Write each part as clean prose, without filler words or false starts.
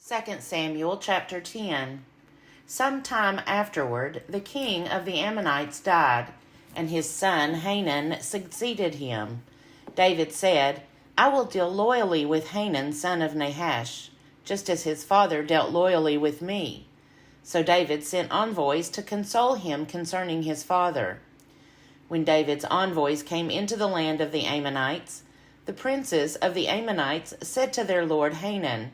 2 Samuel chapter 10. Some time afterward, the king of the Ammonites died, and his son Hanun succeeded him. David said, I will deal loyally with Hanun son of Nahash, just as his father dealt loyally with me. So David sent envoys to console him concerning his father. When David's envoys came into the land of the Ammonites, the princes of the Ammonites said to their lord Hanun,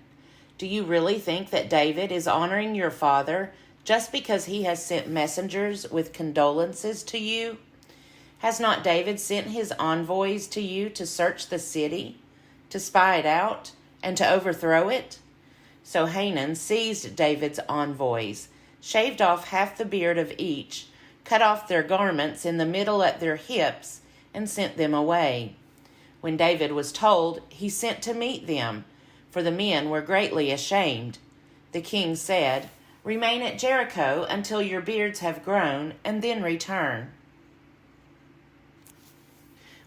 Do you really think that David is honoring your father just because he has sent messengers with condolences to you? Has not David sent his envoys to you to search the city, to spy it out, and to overthrow it? So Hanun seized David's envoys, shaved off half the beard of each, cut off their garments in the middle at their hips, and sent them away. When David was told, he sent to meet them, for the men were greatly ashamed. The king said, Remain at Jericho until your beards have grown, and then return.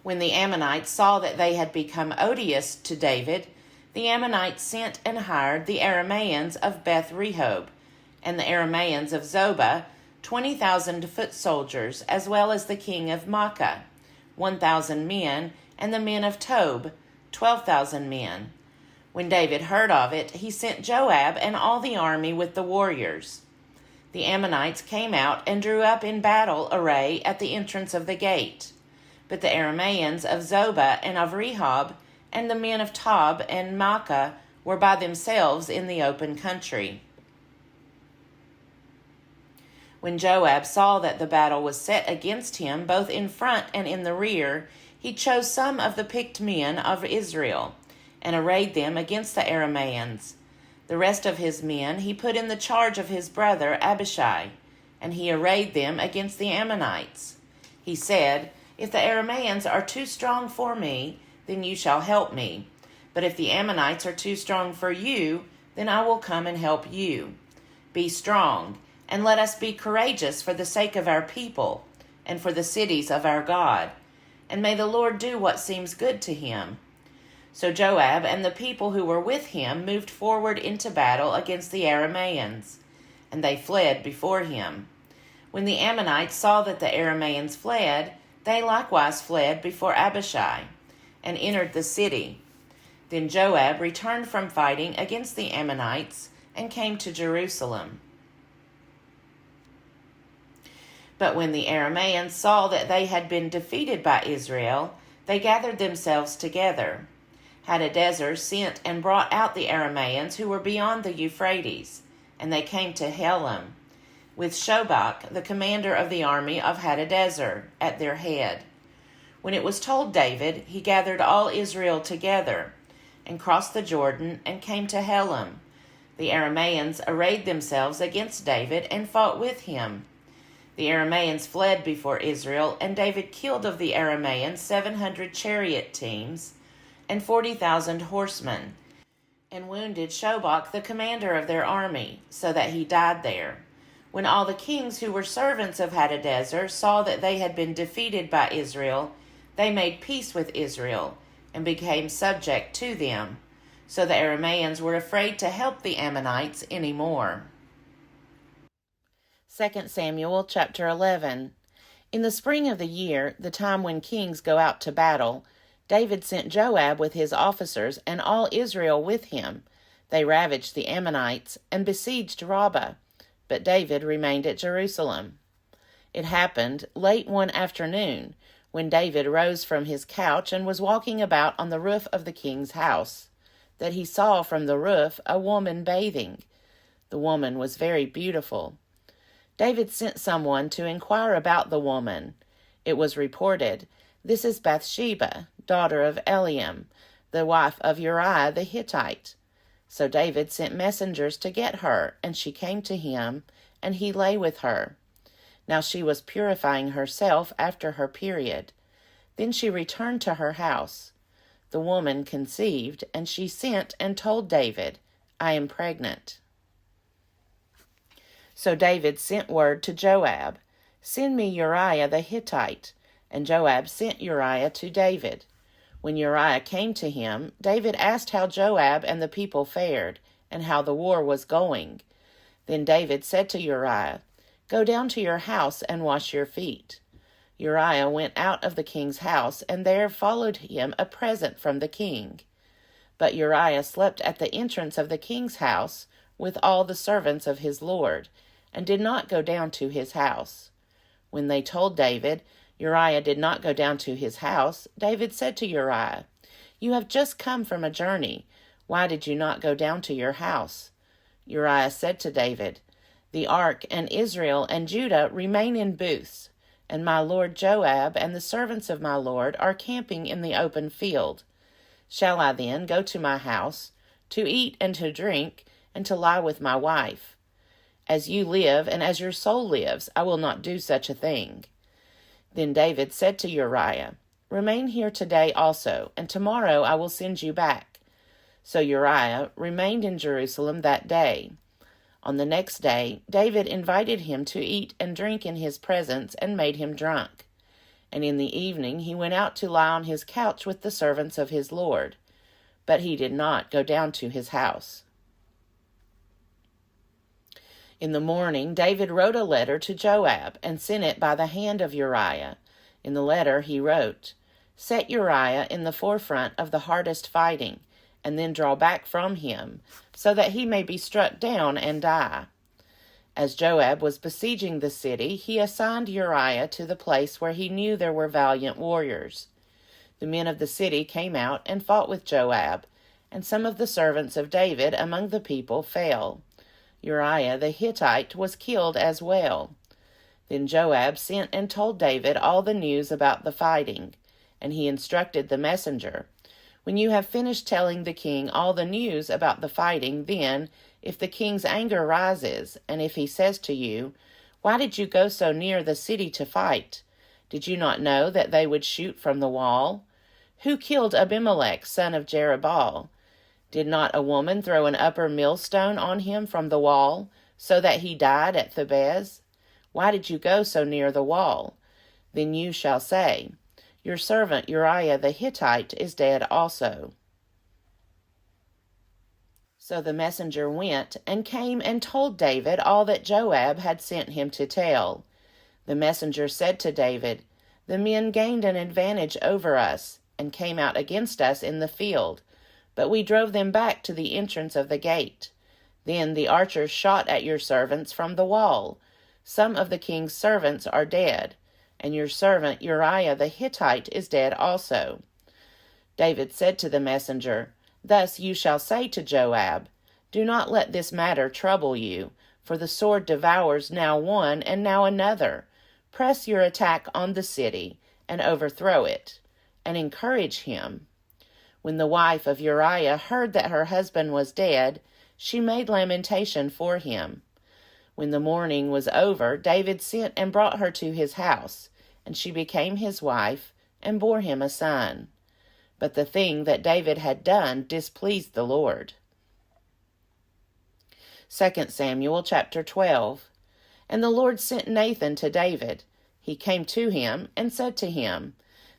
When the Ammonites saw that they had become odious to David, the Ammonites sent and hired the Arameans of Beth-rehob, and the Arameans of Zobah, 20,000 foot soldiers, as well as the king of Maacah, 1,000 men, and the men of Tob, 12,000 men. When David heard of it, he sent Joab and all the army with the warriors. The Ammonites came out and drew up in battle array at the entrance of the gate. But the Arameans of Zobah and of Rehob and the men of Tob and Maacah were by themselves in the open country. When Joab saw that the battle was set against him both in front and in the rear, he chose some of the picked men of Israel, and arrayed them against the Arameans. The rest of his men he put in the charge of his brother Abishai, and he arrayed them against the Ammonites. He said, If the Arameans are too strong for me, then you shall help me. But if the Ammonites are too strong for you, then I will come and help you. Be strong, and let us be courageous for the sake of our people, and for the cities of our God. And may the Lord do what seems good to him. So Joab and the people who were with him moved forward into battle against the Arameans, and they fled before him. When the Ammonites saw that the Arameans fled, they likewise fled before Abishai, and entered the city. Then Joab returned from fighting against the Ammonites, and came to Jerusalem. But when the Arameans saw that they had been defeated by Israel, they gathered themselves together. Hadadezer sent and brought out the Arameans who were beyond the Euphrates, and they came to Helam, with Shobach, the commander of the army of Hadadezer, at their head. When it was told David, he gathered all Israel together, and crossed the Jordan, and came to Helam. The Arameans arrayed themselves against David, and fought with him. The Arameans fled before Israel, and David killed of the Arameans 700 chariot teams, and 40,000 horsemen, and wounded Shobach, the commander of their army, so that he died there. When all the kings who were servants of Hadadezer saw that they had been defeated by Israel, they made peace with Israel, and became subject to them. So the Arameans were afraid to help the Ammonites any more. 2 Samuel chapter 11. In the spring of the year, the time when kings go out to battle, David sent Joab with his officers and all Israel with him. They ravaged the Ammonites and besieged Rabbah, but David remained at Jerusalem. It happened late one afternoon, when David rose from his couch and was walking about on the roof of the king's house, that he saw from the roof a woman bathing. The woman was very beautiful. David sent someone to inquire about the woman. It was reported, This is Bathsheba, daughter of Eliam, the wife of Uriah the Hittite. So David sent messengers to get her, and she came to him, and he lay with her. Now she was purifying herself after her period. Then she returned to her house. The woman conceived, and she sent and told David, I am pregnant. So David sent word to Joab, Send me Uriah the Hittite. And Joab sent Uriah to David. When Uriah came to him, David asked how Joab and the people fared, and how the war was going. Then David said to Uriah, "Go down to your house and wash your feet." Uriah went out of the king's house, and there followed him a present from the king. But Uriah slept at the entrance of the king's house with all the servants of his lord, and did not go down to his house. When they told David Uriah did not go down to his house, David said to Uriah, "You have just come from a journey. Why did you not go down to your house?" Uriah said to David, "The ark and Israel and Judah remain in booths, and my lord Joab and the servants of my lord are camping in the open field. Shall I then go to my house, to eat and to drink, and to lie with my wife? As you live and as your soul lives, I will not do such a thing." Then David said to Uriah, "Remain here today also, and tomorrow I will send you back." So Uriah remained in Jerusalem that day. On the next day, David invited him to eat and drink in his presence and made him drunk. And in the evening he went out to lie on his couch with the servants of his lord. But he did not go down to his house. In the morning, David wrote a letter to Joab and sent it by the hand of Uriah. In the letter he wrote, "Set Uriah in the forefront of the hardest fighting, and then draw back from him, so that he may be struck down and die." As Joab was besieging the city, he assigned Uriah to the place where he knew there were valiant warriors. The men of the city came out and fought with Joab, and some of the servants of David among the people fell. Uriah the Hittite was killed as well. Then Joab sent and told David all the news about the fighting, and he instructed the messenger, "When you have finished telling the king all the news about the fighting, then, if the king's anger rises, and if he says to you, 'Why did you go so near the city to fight? Did you not know that they would shoot from the wall? Who killed Abimelech, son of Jerubbaal? Did not a woman throw an upper millstone on him from the wall, so that he died at Thebez? Why did you go so near the wall?' Then you shall say, 'Your servant Uriah the Hittite is dead also.'" So the messenger went and came and told David all that Joab had sent him to tell. The messenger said to David, "The men gained an advantage over us, and came out against us in the field, but we drove them back to the entrance of the gate. Then the archers shot at your servants from the wall. Some of the king's servants are dead, and your servant Uriah the Hittite is dead also." David said to the messenger, "Thus you shall say to Joab, 'Do not let this matter trouble you, for the sword devours now one and now another. Press your attack on the city, and overthrow it, and encourage him.'" When the wife of Uriah heard that her husband was dead, she made lamentation for him. When the mourning was over, David sent and brought her to his house, and she became his wife, and bore him a son. But the thing that David had done displeased the Lord. 2 Samuel chapter 12. And the Lord sent Nathan to David. He came to him and said to him,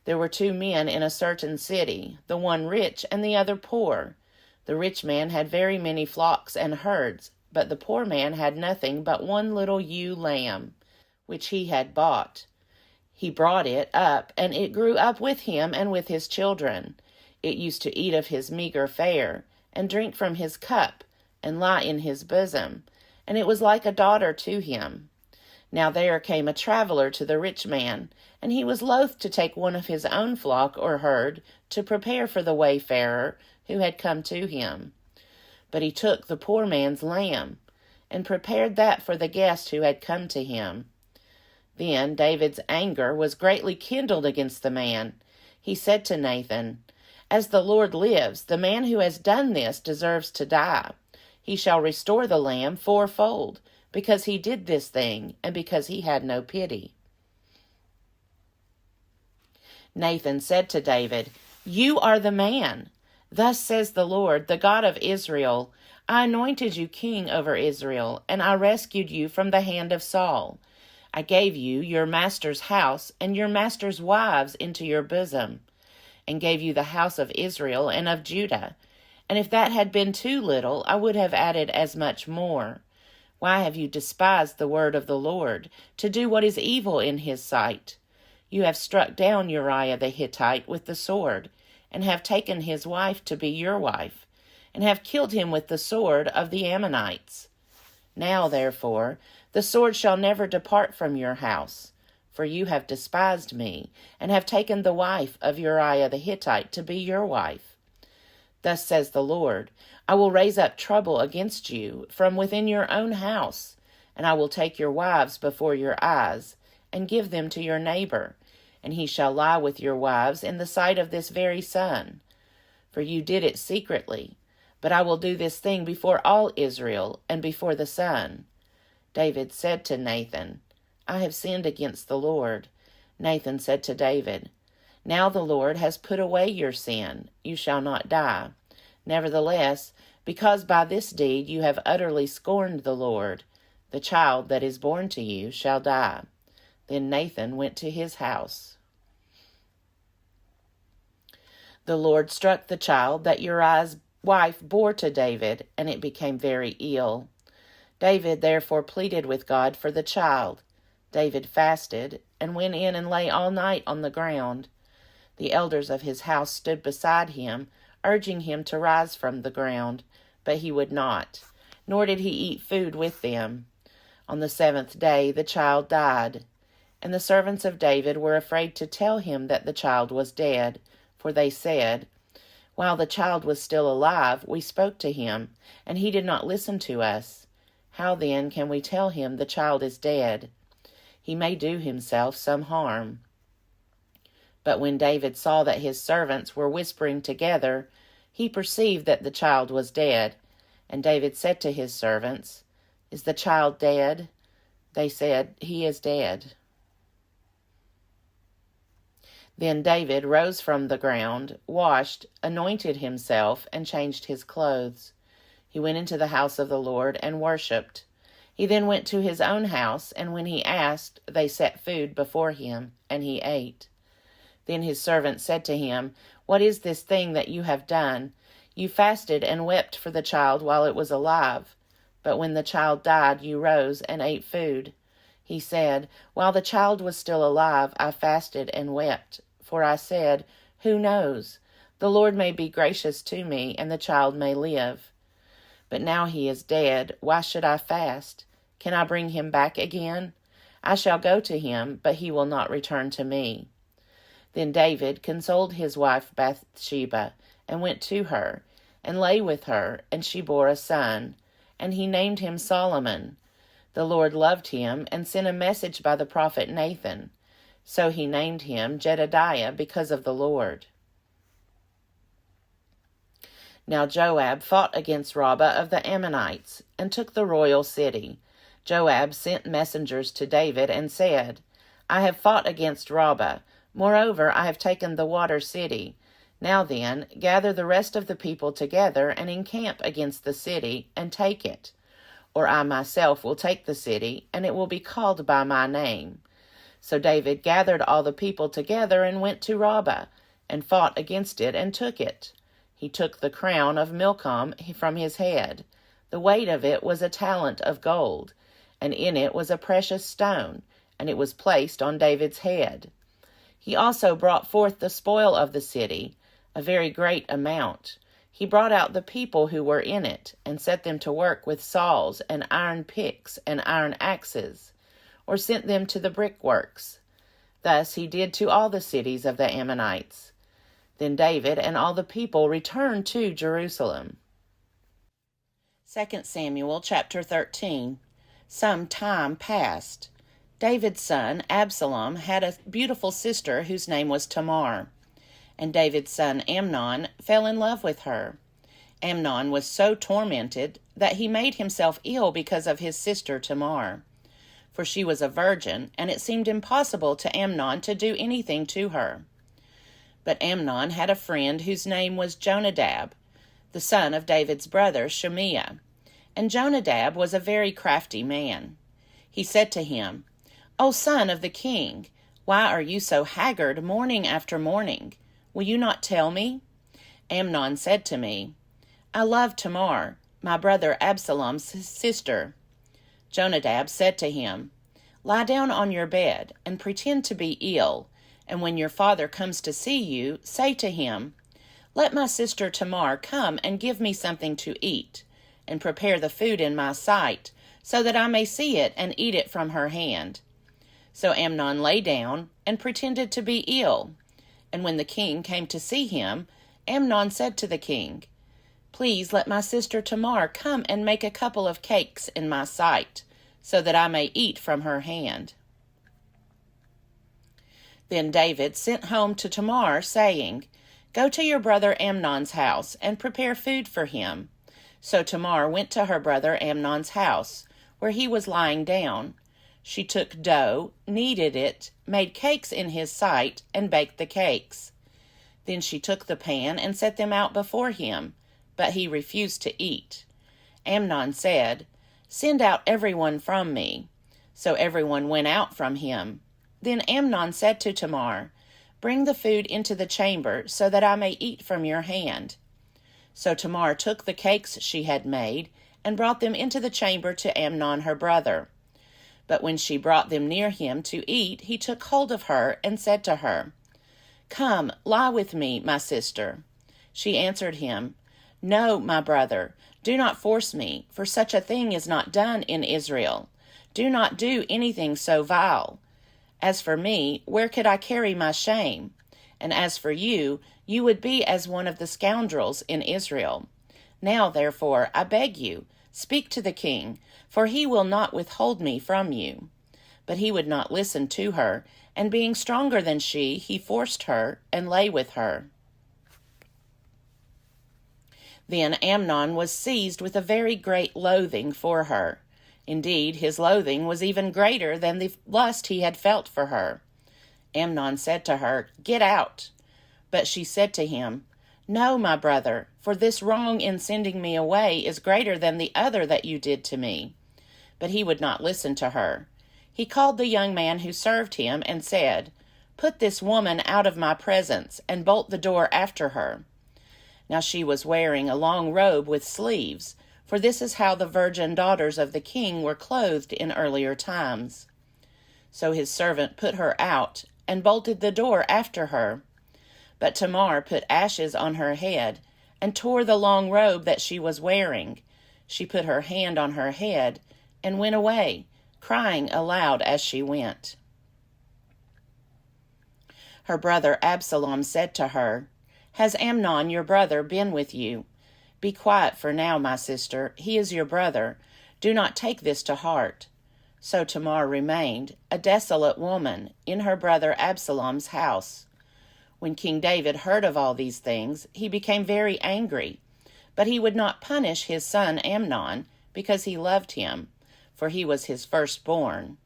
"There were 2 men in a certain city, the one rich and the other poor. The rich man had very many flocks and herds, but the poor man had nothing but one little ewe lamb, which he had bought. He brought it up, and it grew up with him and with his children. It used to eat of his meager fare, and drink from his cup, and lie in his bosom, and it was like a daughter to him. Now there came a traveler to the rich man, and he was loath to take one of his own flock or herd to prepare for the wayfarer who had come to him. But he took the poor man's lamb, and prepared that for the guest who had come to him. Then David's anger was greatly kindled against the man. He said to Nathan, "As the Lord lives, the man who has done this deserves to die. He shall restore the lamb 4-fold, because he did this thing, and because he had no pity." Nathan said to David, "You are the man. Thus says the Lord, the God of Israel, I anointed you king over Israel, and I rescued you from the hand of Saul. I gave you your master's house and your master's wives into your bosom, and gave you the house of Israel and of Judah. And if that had been too little, I would have added as much more. Why have you despised the word of the Lord, to do what is evil in his sight? You have struck down Uriah the Hittite with the sword, and have taken his wife to be your wife, and have killed him with the sword of the Ammonites. Now, therefore, the sword shall never depart from your house, for you have despised me, and have taken the wife of Uriah the Hittite to be your wife. Thus says the Lord, I will raise up trouble against you from within your own house, and I will take your wives before your eyes, and give them to your neighbor, and he shall lie with your wives in the sight of this very sun. For you did it secretly, but I will do this thing before all Israel and before the sun. David said to Nathan, I have sinned against the Lord. Nathan said to David, Now the Lord has put away your sin. You shall not die. Nevertheless, because by this deed you have utterly scorned the Lord, the child that is born to you shall die. Then Nathan went to his house. The Lord struck the child that Uriah's wife bore to David, and it became very ill. David therefore pleaded with God for the child. David fasted, and went in and lay all night on the ground. The elders of his house stood beside him, urging him to rise from the ground, but he would not, nor did he eat food with them. On the 7th day the child died, and the servants of David were afraid to tell him that the child was dead, for they said, While the child was still alive, we spoke to him, and he did not listen to us. How then can we tell him the child is dead? He may do himself some harm. But when David saw that his servants were whispering together, he perceived that the child was dead. And David said to his servants, Is the child dead? They said, He is dead. Then David rose from the ground, washed, anointed himself, and changed his clothes. He went into the house of the Lord and worshipped. He then went to his own house, and when he asked, they set food before him, and he ate. Then his servant said to him, What is this thing that you have done? You fasted and wept for the child while it was alive. But when the child died, you rose and ate food. He said, While the child was still alive, I fasted and wept. For I said, Who knows? The Lord may be gracious to me, and the child may live. But now he is dead. Why should I fast? Can I bring him back again? I shall go to him, but he will not return to me. Then David consoled his wife Bathsheba, and went to her, and lay with her, and she bore a son, and he named him Solomon. The Lord loved him, and sent a message by the prophet Nathan. So he named him Jedediah because of the Lord. Now Joab fought against Rabbah of the Ammonites, and took the royal city. Joab sent messengers to David, and said, I have fought against Rabbah. Moreover, I have taken the water city. Now then, gather the rest of the people together, and encamp against the city, and take it. Or I myself will take the city, and it will be called by my name. So David gathered all the people together, and went to Rabbah, and fought against it, and took it. He took the crown of Milcom from his head. The weight of it was a talent of gold, and in it was a precious stone, and it was placed on David's head. He also brought forth the spoil of the city, a very great amount. He brought out the people who were in it, and set them to work with saws and iron picks and iron axes, or sent them to the brickworks. Thus he did to all the cities of the Ammonites. Then David and all the people returned to Jerusalem. 2 Samuel chapter 13. Some time passed. David's son Absalom had a beautiful sister whose name was Tamar, and David's son Amnon fell in love with her. Amnon was so tormented that he made himself ill because of his sister Tamar, for she was a virgin, and it seemed impossible to Amnon to do anything to her. But Amnon had a friend whose name was Jonadab, the son of David's brother Shimea, and Jonadab was a very crafty man. He said to him, O son of the king, why are you so haggard morning after morning? Will you not tell me? Amnon said to me, I love Tamar, my brother Absalom's sister." Jonadab said to him, "Lie down on your bed and pretend to be ill, and when your father comes to see you, say to him, 'Let my sister Tamar come and give me something to eat, and prepare the food in my sight, so that I may see it and eat it from her hand.'" So Amnon lay down and pretended to be ill. And when the king came to see him, Amnon said to the king, "Please let my sister Tamar come and make a couple of cakes in my sight, so that I may eat from her hand." Then David sent home to Tamar, saying, "Go to your brother Amnon's house and prepare food for him." So Tamar went to her brother Amnon's house, where he was lying down. She took dough, kneaded it, made cakes in his sight, and baked the cakes. Then she took the pan and set them out before him, but he refused to eat. Amnon said, "Send out everyone from me." So everyone went out from him. Then Amnon said to Tamar, "Bring the food into the chamber, so that I may eat from your hand." So Tamar took the cakes she had made, and brought them into the chamber to Amnon her brother. But when she brought them near him to eat, he took hold of her, and said to her, "Come, lie with me, my sister." She answered him, "No, my brother, do not force me, for such a thing is not done in Israel. Do not do anything so vile. As for me, where could I carry my shame? And as for you, you would be as one of the scoundrels in Israel. Now, therefore, I beg you, speak to the king, for he will not withhold me from you." But he would not listen to her, and being stronger than she, he forced her, and lay with her. Then Amnon was seized with a very great loathing for her. Indeed, his loathing was even greater than the lust he had felt for her. Amnon said to her, "Get out." But she said to him, "No, my brother, for this wrong in sending me away is greater than the other that you did to me." But he would not listen to her. He called the young man who served him and said, "Put this woman out of my presence, and bolt the door after her." Now she was wearing a long robe with sleeves, for this is how the virgin daughters of the king were clothed in earlier times. So his servant put her out, and bolted the door after her. But Tamar put ashes on her head, and tore the long robe that she was wearing. She put her hand on her head, and went away, crying aloud as she went. Her brother Absalom said to her, "Has Amnon your brother been with you? Be quiet for now, my sister. He is your brother. Do not take this to heart." So Tamar remained, a desolate woman, in her brother Absalom's house. When King David heard of all these things, he became very angry. But he would not punish his son Amnon, because he loved him, for he was his firstborn.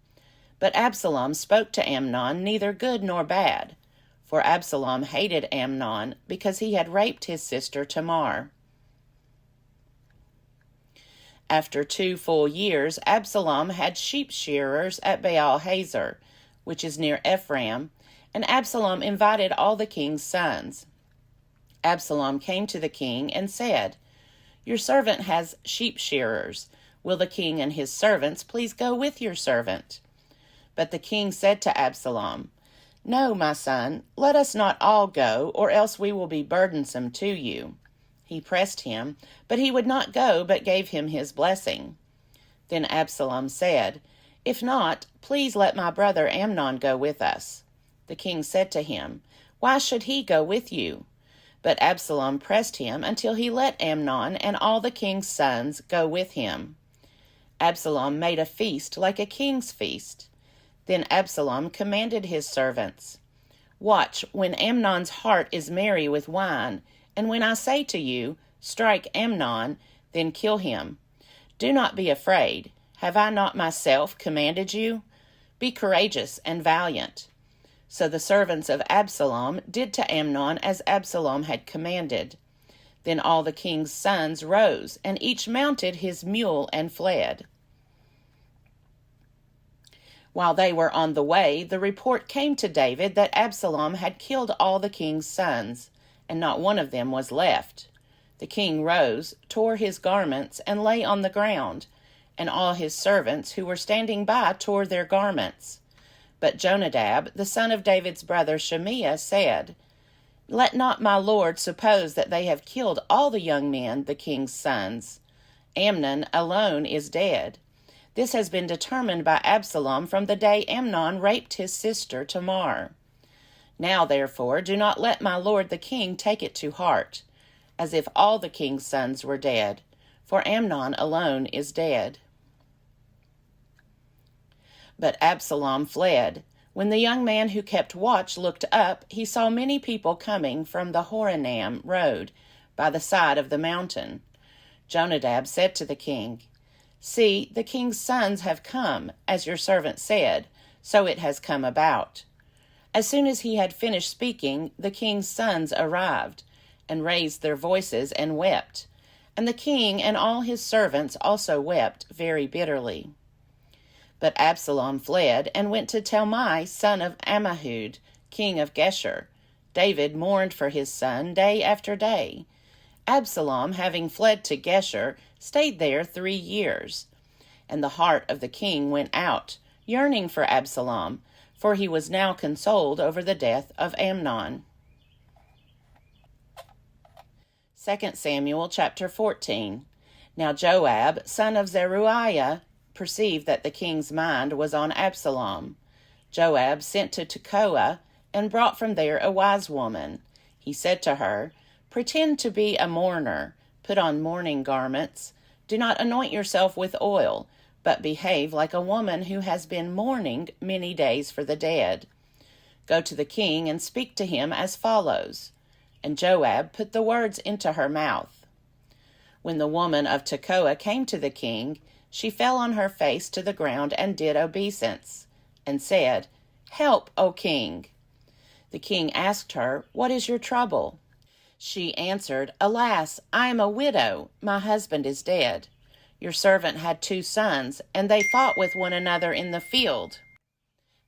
But Absalom spoke to Amnon neither good nor bad, for Absalom hated Amnon because he had raped his sister Tamar. After 2 full years, Absalom had sheep shearers at Baal-hazor, which is near Ephraim, and Absalom invited all the king's sons. Absalom came to the king and said, "Your servant has sheep shearers. Will the king and his servants please go with your servant?" But the king said to Absalom, "No, my son, let us not all go, or else we will be burdensome to you." He pressed him, but he would not go, but gave him his blessing. Then Absalom said, "If not, please let my brother Amnon go with us." The king said to him, "Why should he go with you?" But Absalom pressed him until he let Amnon and all the king's sons go with him. Absalom made a feast like a king's feast. Then Absalom commanded his servants, "Watch when Amnon's heart is merry with wine, and when I say to you, 'Strike Amnon,' then kill him. Do not be afraid. Have I not myself commanded you? Be courageous and valiant." So the servants of Absalom did to Amnon as Absalom had commanded. Then all the king's sons rose, and each mounted his mule and fled. While they were on the way, the report came to David that Absalom had killed all the king's sons, and not one of them was left. The king rose, tore his garments, and lay on the ground, and all his servants who were standing by tore their garments. But Jonadab, the son of David's brother Shimea, said, "Let not my lord suppose that they have killed all the young men, the king's sons. Amnon alone is dead. This has been determined by Absalom from the day Amnon raped his sister Tamar. Now, therefore, do not let my lord the king take it to heart, as if all the king's sons were dead, for Amnon alone is dead." But Absalom fled. When the young man who kept watch looked up, he saw many people coming from the Horonaim road by the side of the mountain. Jonadab said to the king, "See, the king's sons have come, as your servant said, so it has come about." As soon as he had finished speaking, the king's sons arrived, and raised their voices and wept. And the king and all his servants also wept very bitterly. But Absalom fled and went to Talmai, son of Ammihud, king of Geshur. David mourned for his son day after day. Absalom, having fled to Geshur, stayed there 3 years. And the heart of the king went out, yearning for Absalom, for he was now consoled over the death of Amnon. 2 Samuel chapter 14. Now Joab, son of Zeruiah, perceived that the king's mind was on Absalom. Joab sent to Tekoa and brought from there a wise woman. He said to her, "Pretend to be a mourner, put on mourning garments. Do not anoint yourself with oil, but behave like a woman who has been mourning many days for the dead. Go to the king and speak to him as follows." And Joab put the words into her mouth. When the woman of Tekoa came to the king, she fell on her face to the ground and did obeisance, and said, "Help, O king." The king asked her, "What is your trouble?" She answered, "Alas, I am a widow. My husband is dead. Your servant had 2 sons, and they fought with one another in the field.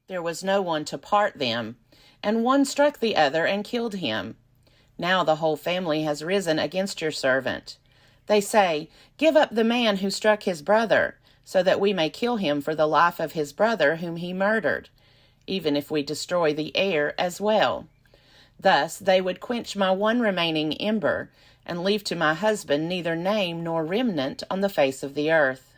There was no one to part them, and one struck the other and killed him. Now the whole family has risen against your servant. They say, 'Give up the man who struck his brother, so that we may kill him for the life of his brother whom he murdered, even if we destroy the heir as well.' Thus they would quench my one remaining ember, and leave to my husband neither name nor remnant on the face of the earth."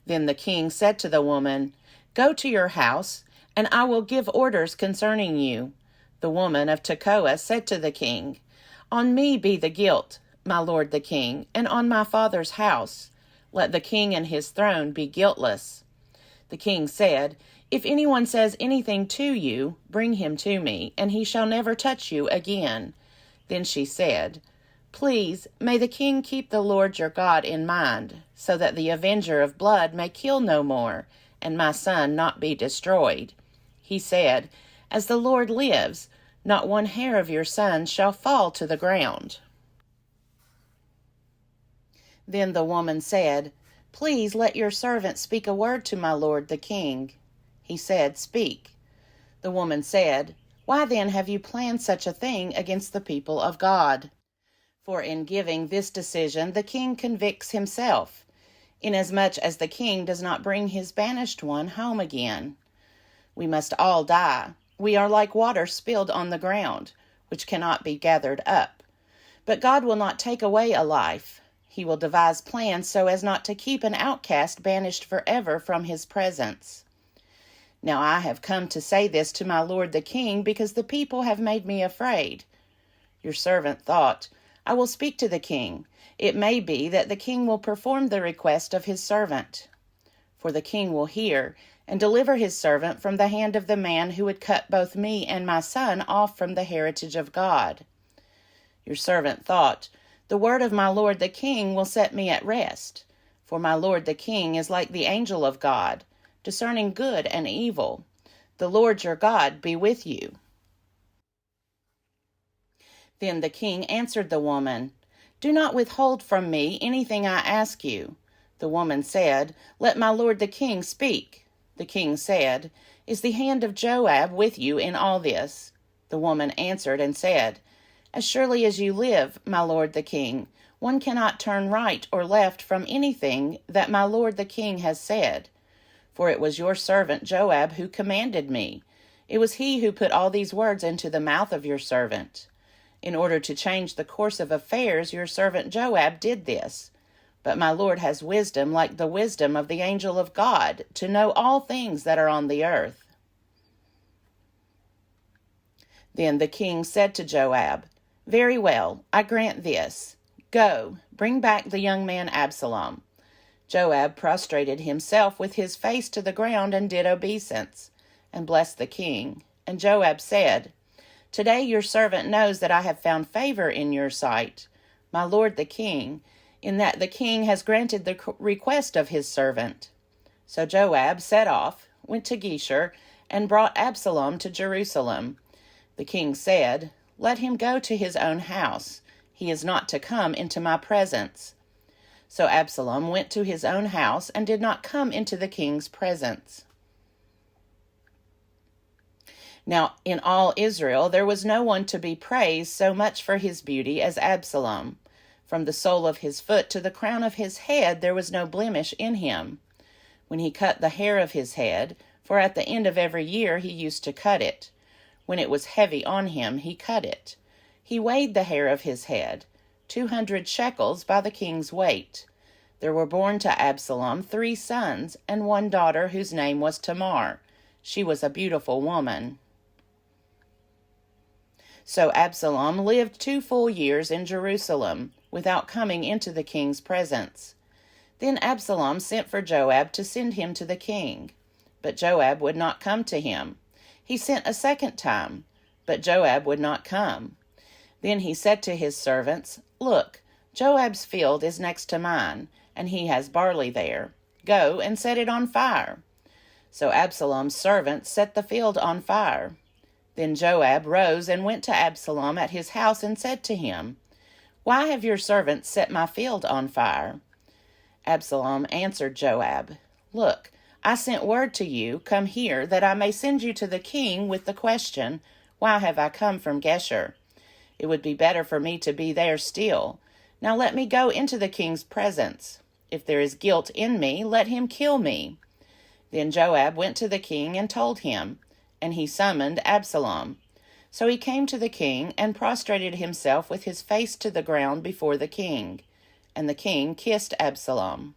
Then the king said to the woman, "Go to your house, and I will give orders concerning you." The woman of Tekoa said to the king, "On me be the guilt, my lord the king, and on my father's house. Let the king and his throne be guiltless." The king said, "If anyone says anything to you, bring him to me, and he shall never touch you again." Then she said, "Please, may the king keep the Lord your God in mind, so that the avenger of blood may kill no more, and my son not be destroyed." He said, "As the Lord lives, not one hair of your son shall fall to the ground." Then the woman said, "Please let your servant speak a word to my lord the king." He said, "Speak." The woman said, "Why then have you planned such a thing against the people of God? For in giving this decision the king convicts himself, inasmuch as the king does not bring his banished one home again. We must all die. We are like water spilled on the ground, which cannot be gathered up. But God will not take away a life. He will devise plans so as not to keep an outcast banished forever from his presence. Now I have come to say this to my lord the king, because the people have made me afraid. Your servant thought, I will speak to the king. It may be that the king will perform the request of his servant. For the king will hear, and deliver his servant from the hand of the man who would cut both me and my son off from the heritage of God. Your servant thought, the word of my lord the king will set me at rest. For my lord the king is like the angel of God, discerning good and evil. The Lord your God be with you. Then the king answered the woman, Do not withhold from me anything I ask you. The woman said, Let my lord the king speak. The king said, Is the hand of Joab with you in all this? The woman answered and said, As surely as you live, my lord the king, one cannot turn right or left from anything that my lord the king has said. For it was your servant Joab who commanded me. It was he who put all these words into the mouth of your servant. In order to change the course of affairs, your servant Joab did this. But my lord has wisdom like the wisdom of the angel of God, to know all things that are on the earth. Then the king said to Joab, Very well, I grant this. Go, bring back the young man Absalom. Joab prostrated himself with his face to the ground and did obeisance, and blessed the king. And Joab said, Today your servant knows that I have found favor in your sight, my lord the king, in that the king has granted the request of his servant. So Joab set off, went to Geshur, and brought Absalom to Jerusalem. The king said, Let him go to his own house. He is not to come into my presence. So Absalom went to his own house and did not come into the king's presence. Now in all Israel there was no one to be praised so much for his beauty as Absalom. From the sole of his foot to the crown of his head there was no blemish in him. When he cut the hair of his head, for at the end of every year he used to cut it, when it was heavy on him, he cut it. He weighed the hair of his head, 200 shekels by the king's weight. There were born to Absalom 3 sons and 1 daughter whose name was Tamar. She was a beautiful woman. So Absalom lived 2 full years in Jerusalem, without coming into the king's presence. Then Absalom sent for Joab to send him to the king. But Joab would not come to him. He sent a second time, but Joab would not come. Then he said to his servants, Look, Joab's field is next to mine, and he has barley there. Go and set it on fire. So Absalom's servants set the field on fire. Then Joab rose and went to Absalom at his house and said to him, Why have your servants set my field on fire? Absalom answered Joab, Look, I sent word to you, Come here, that I may send you to the king with the question, Why have I come from Geshur? It would be better for me to be there still. Now let me go into the king's presence. If there is guilt in me, let him kill me. Then Joab went to the king and told him, and he summoned Absalom. So he came to the king and prostrated himself with his face to the ground before the king. And the king kissed Absalom.